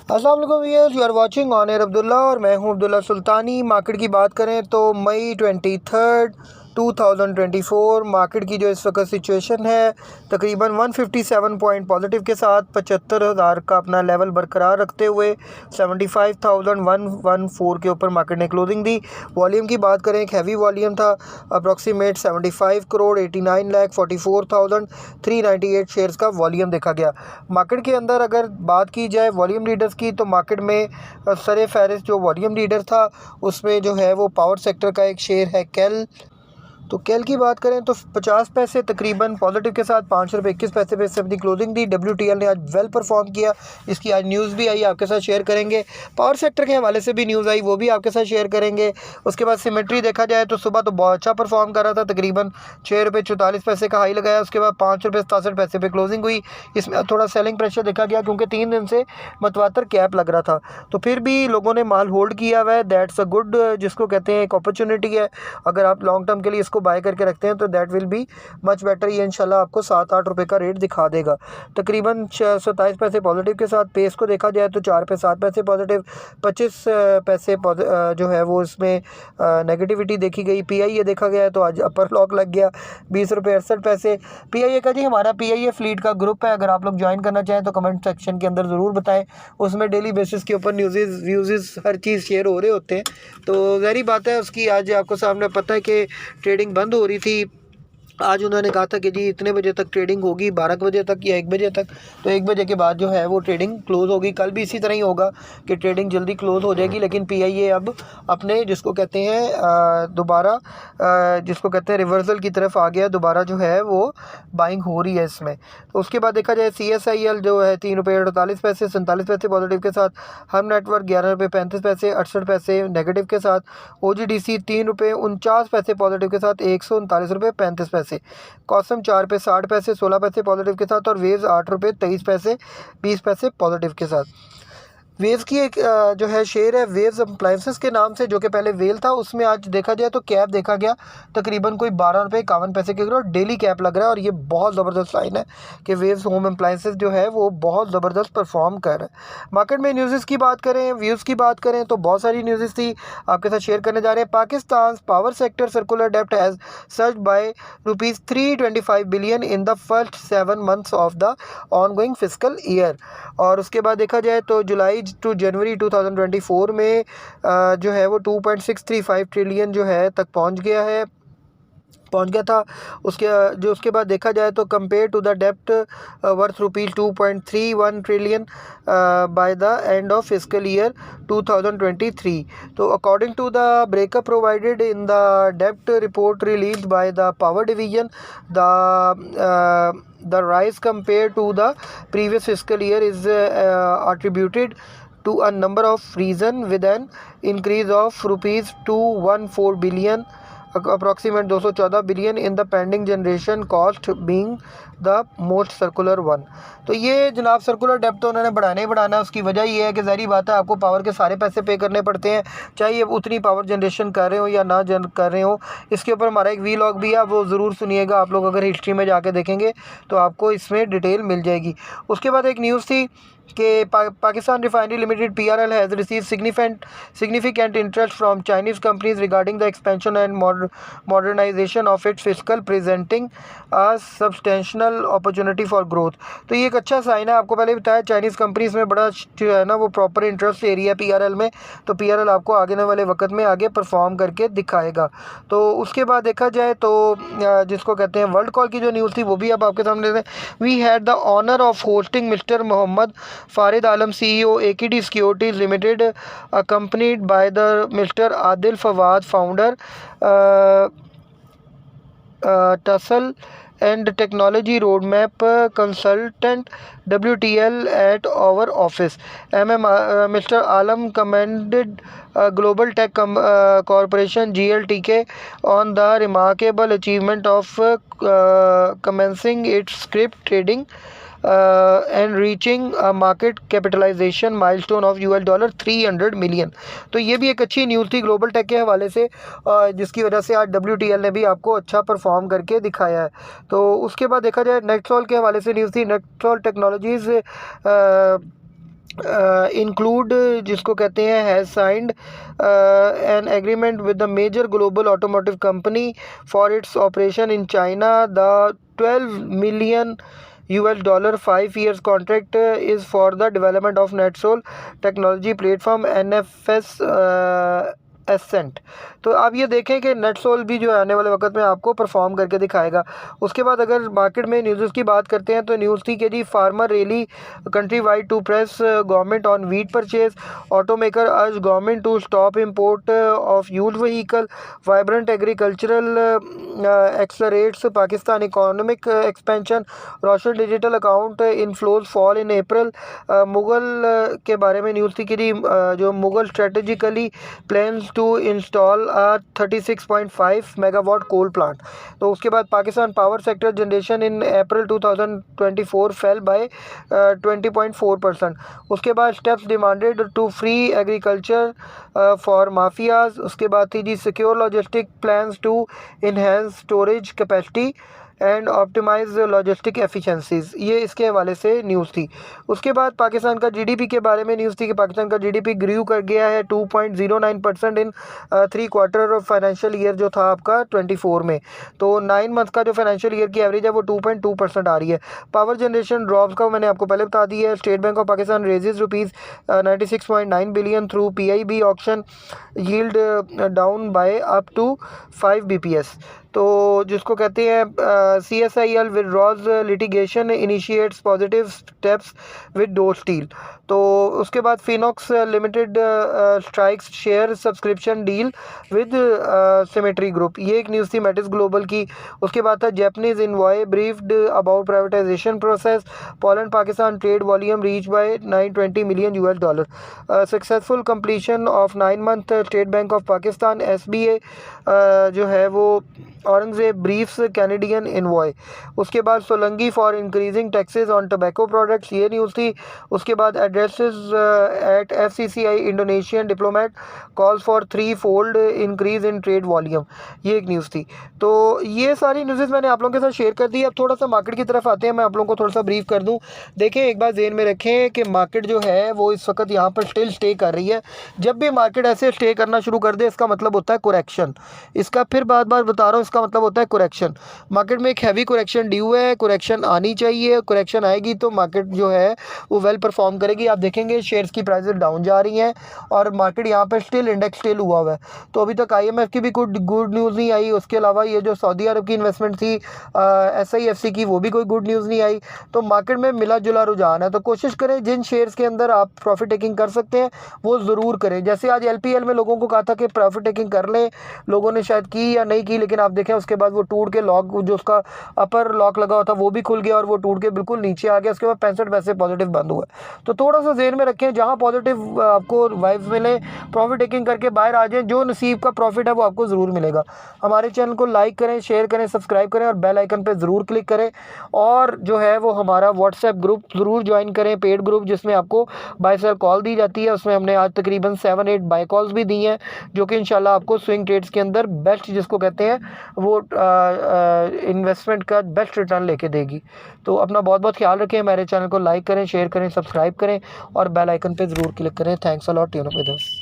अस्सलाम वालेकुम viewers, you are watching on air Abdullah और मैं हूं अब्दुल्ला सुल्तानी। मार्केट की बात करें तो मई 23 2024 मार्केट की जो इस वक्त सिचुएशन है तकरीबन 157 पॉइंट पॉजिटिव के साथ 75,000 का अपना लेवल बरकरार रखते हुए 75,114 के ऊपर मार्केट ने क्लोजिंग दी। वॉल्यूम की बात करें, एक हैवी वॉल्यूम था, अप्रॉक्सीमेट 75 करोड़ 89 लाख 44,398 शेयर्स का वॉल्यूम देखा गया। मार्केट के अंदर अगर बात की जाए वॉल्यूम लीडर्स की तो मार्केट में सरे फहरिस्त जो वॉल्यूम लीडर था उसमें जो है वो पावर सेक्टर का एक शेयर है केल। तो केल की बात करें तो 50 पैसे तकरीबन पॉजिटिव के साथ 5 रुपये 21 पैसे पे से अपनी क्लोजिंग दी। WTL ने आज वेल परफॉर्म किया, इसकी आज न्यूज़ भी आई, आपके साथ शेयर करेंगे। पावर सेक्टर के हवाले से भी न्यूज़ आई, वो भी आपके साथ शेयर करेंगे। उसके बाद सिमेट्री देखा जाए तो सुबह तो बहुत अच्छा परफॉर्म कर रहा था, तकरीबन 6 रुपये 44 पैसे का हाई लगाया, उसके बाद 5 रुपये 67 पैसे पे क्लोजिंग हुई। इसमें थोड़ा सेलिंग प्रेशर देखा गया क्योंकि 3 दिन से मतवातर कैप लग रहा था, तो फिर भी लोगों ने माल होल्ड किया हुआ है। दैट्स अ गुड, जिसको कहते हैं एक अपॉर्चुनिटी है। अगर आप लॉन्ग टर्म के लिए इसको बाय करके रखते हैं तो that will be much better. ये इंशाल्लाह आपको 7-8 रुपये का रेट दिखा देगा। तकरीबन 27 पैसे पॉजिटिव के साथ पेस को देखा जाए तो 4 रुपये 7 पैसे पॉजिटिव, 25 पैसे जो है वो इसमें नेगेटिविटी देखी गई। PIA देखा गया है तो आज अपर लॉक लग गया 20 रुपये 68 पैसे। PIA का जी हमारा PIA फ्लीट का ग्रुप है, अगर आप लोग ज्वाइन करना चाहें तो कमेंट सेक्शन के अंदर ज़रूर बताएं। उसमें डेली बेसिस के ऊपर न्यूज़ व्यूज़ हर चीज़ शेयर हो रहे होते हैं, तो ज़ाहिर बात है उसकी आज आपको सामने पता है कि ट्रेडिंग बंद हो रही थी। आज उन्होंने कहा था कि जी इतने बजे तक ट्रेडिंग होगी, 12 बजे तक या 1 बजे तक, तो 1 बजे के बाद जो है वो ट्रेडिंग क्लोज़ होगी। कल भी इसी तरह ही होगा कि ट्रेडिंग जल्दी क्लोज़ हो जाएगी, लेकिन PIA अब अपने जिसको कहते हैं दोबारा जिसको कहते हैं रिवर्सल की तरफ आ गया, दोबारा जो है वो बाइंग हो रही है इसमें। तो उसके बाद देखा जाए CSIL जो है 3 रुपये 48 पैसे 47 पैसे पॉजिटिव के साथ, हम नेटवर्क 11 रुपये 35 पैसे 68 पैसे नेगेटिव के साथ, OGDC 3 रुपये 49 पैसे पॉजिटिव के साथ 139 रुपये 35 पैसे, कॉसम 4 रुपये 60 पैसे 16 पैसे पॉजिटिव के साथ, और वेव्स 8 रुपये 23 पैसे 20 पैसे पॉजिटिव के साथ। वेव्स की एक जो है शेयर है वेव्स अप्लायंसेस के नाम से, जो कि पहले वेल था, उसमें आज देखा जाए तो कैप देखा गया तकरीबन कोई 12 रुपये 51 पैसे के करोड़ डेली कैप लग रहा है, और ये बहुत ज़बरदस्त साइन है कि वेव्स होम अप्लायंसेस जो है वो बहुत ज़बरदस्त परफॉर्म कर रहा है। मार्केट में न्यूज़ की बात करें, व्यूज़ की बात करें तो बहुत सारी न्यूज़ थी, आपके साथ शेयर करने जा रहे हैं। पाकिस्तान पावर सेक्टर सर्कुलर डेप्ट has surge by ₹325 billion in the first 7 months of the ongoing fiscal year. और उसके बाद देखा जाए तो जुलाई टू जनवरी 2024 में जो है वो 2.635 ट्रिलियन जो है तक पहुंच गया था। उसके बाद देखा जाए तो कंपेयर टू द डेप्ट worth ₹2.31 trillion by the end of fiscal year 2023। तो according to the breakup provided in the डेप्ट report released by the power division, the rise compared to the previous fiscal year is attributed to a number of reasons, with an increase of ₹214 billion, approximate 214 billion in the pending generation cost being the most circular one। तो ये जनाब circular डेप्ट तो उन्होंने बढ़ाना ही बढ़ाना है। उसकी वजह ये है कि ज़ाहिर बात है आपको पावर के सारे पैसे पे करने पड़ते हैं, चाहे ये उतनी पावर जनरेशन कर रहे हो या ना कर रहे हो। इसके ऊपर हमारा एक वीलॉग भी है, वो ज़रूर सुनिएगा। आप लोग अगर हिस्ट्री में जाके देखेंगे तो आपको इसमें डिटेल मिल जाएगी। उसके बाद एक न्यूज़ थी कि Pakistan refinery limited PRL has receive significant interest from Chinese companies regarding the expansion and modernization of its fiscal, presenting a substantial opportunity for growth। तो ये एक अच्छा साइन है। आपको पहले बताया चाइनीज़ कंपनीज में बड़ा जो है ना वो प्रॉपर इंटरेस्ट एरिया PRL में, तो PRL आपको आगे वाले वक्त में आगे परफॉर्म करके दिखाएगा। तो उसके बाद देखा जाए तो जिसको कहते हैं वर्ल्ड कॉल की जो न्यूज़ थी वो भी अब आपके सामने। We had the honour of hosting mister Mohammad Farid Alam, CEO, AKD Securities Limited, accompanied by the Mr. Adil Fawad, founder, Tussle and Technology Roadmap Consultant, WTL, at our office. Mr. Alam commended Global Tech Corporation GLTK on the remarkable achievement of commencing its script trading and reaching a market capitalization milestone of $300 million। तो ये भी एक अच्छी news थी global tech के हवाले से, जिसकी वजह से आज WTL ने भी आपको अच्छा परफॉर्म करके दिखाया है। तो उसके बाद देखा जाए नेक्सॉल के हवाले से न्यूज़ थी। नेक्सॉल टेक्नोलॉजीज़ इंक्लूड जिसको कहते हैं has signed an agreement with the major global automotive company for its operation in China the 12 million $5 years contract is for the development of NetSol technology platform NFS Ascent. तो आप ये देखें कि NetSol भी जो है आने वाले वक्त में आपको परफॉर्म करके दिखाएगा। उसके बाद अगर मार्केट में न्यूज़ की बात करते हैं तो न्यूज़ थी कि जी farmer rally country wide to press government on wheat purchase, automaker urge government to stop import of used vehicle, vibrant agricultural accelerates Pakistan economic expansion, Roshan digital account inflows fall in April. Mughal के बारे में news थी कि जी जो Mughal strategically plans to install 36.5 megawatt coal plant. तो उसके बाद Pakistan power sector generation in April 2024 fell by 20.4%। उसके बाद steps demanded to free agriculture for mafias. उसके बाद थी जी secure logistic plans to enhance storage capacity and optimise logistic efficiencies. ये इसके हवाले से न्यूज़ थी। उसके बाद पाकिस्तान का जीडीपी के बारे में न्यूज़ थी कि पाकिस्तान का जीडीपी ग्रू कर गया है 2.09% इन 3 क्वार्टर ऑफ फाइनेंशियल ईयर जो था आपका 24 में। तो 9 मंथ का जो फाइनेंशियल ईयर की एवरेज है वो 2.2% आ रही है। पावर जनरेशन ड्रॉप्स का मैंने आपको पहले बता दिया है। State Bank of Pakistan raises ₹96.9 billion through PIB auction, yield down by up to 5 BPS। तो जिसको कहते हैं CSIL withdraws litigation initiates positive steps with door steel. तो उसके बाद Finox Limited strikes share subscription deal with Symmetry Group. ये एक news थी मेटिस ग्लोबल की। उसके बाद था Japanese envoy briefed about privatisation process, Poland Pakistan trade volume reach by $920 million. Successful completion of 9 month state Bank of Pakistan SBA जो है वो औरंगजेब ब्रीफ्स कैनेडियन इनवॉय। उसके बाद Solangi for increasing taxes on tobacco products, ये न्यूज़ थी। उसके बाद addresses at FCCI Indonesian diplomat calls for 3-fold increase in trade volume, ये एक न्यूज़ थी। तो ये सारी न्यूज़ मैंने आप लोगों के साथ शेयर कर दी। अब थोड़ा सा मार्केट की तरफ आते हैं, मैं आप लोगों को थोड़ा सा ब्रीफ कर दूं। देखें, एक बात ज़हन में रखें कि मार्केट जो है वो इस वक्त यहाँ पर स्टिल स्टे कर रही है। जब भी मार्केट ऐसे स्टे करना शुरू कर दे इसका मतलब होता है करेक्शन। इसका फिर बार बार बता रहा हूँ, इसका मतलब होता है करेक्शन। मार्केट में एक हैवी करेक्शन ड्यू है, करेक्शन आनी चाहिए। करेक्शन आएगी तो मार्केट जो है वो वेल परफॉर्म करेगी। आप देखेंगे शेयर्स की प्राइसेस डाउन जा रही हैं और मार्केट यहाँ पर स्टिल इंडेक्स स्टिल हुआ हुआ है। तो अभी तक IMF की भी कोई गुड न्यूज़ नहीं आई। उसके अलावा ये जो सऊदी अरब की इन्वेस्टमेंट थी SIFC की, वो भी कोई गुड न्यूज़ नहीं आई। तो मार्केट में मिला जुला रुझान है। तो कोशिश करें जिन शेयर्स के अंदर आप प्रॉफिट टेकिंग कर सकते हैं वो ज़रूर करें। जैसे आज LPL में लोगों को कहा था कि प्रॉफिट टेकिंग कर लें, लोगों ने शायद की या नहीं की, लेकिन आप देखें उसके बाद वो टूट के लॉक, जो उसका अपर लॉक लगा हुआ था वो भी खुल गया और वो टूट के बिल्कुल नीचे आ गया। उसके बाद 65 पैसे पॉजिटिव बंद हुआ। तो थोड़ा सा ज़हन में रखें, जहाँ पॉजिटिव आपको वाइब्स मिले प्रॉफिट टेकिंग करके बाहर आ जाएं। जो नसीब का प्रॉफिट है वो आपको ज़रूर मिलेगा। हमारे चैनल को लाइक करें, शेयर करें, सब्सक्राइब करें और बेल आइकन पर ज़रूर क्लिक करें। और जो है वो हमारा व्हाट्सएप ग्रुप ज़रूर ज्वाइन करें, पेड ग्रुप, जिसमें आपको बाय सेल कॉल दी जाती है। उसमें हमने आज तकरीबन 7-8 बाय कॉल्स भी दी हैं, जो कि इंशाल्लाह आपको स्विंग ट्रेड्स के अंदर बेस्ट, जिसको कहते हैं वो इन्वेस्टमेंट का बेस्ट रिटर्न लेके देगी। तो अपना बहुत बहुत ख्याल रखें। हमारे चैनल को लाइक करें, शेयर करें, सब्सक्राइब करें और बेल आइकन पे ज़रूर क्लिक करें। Thanks a lot, tune up with us.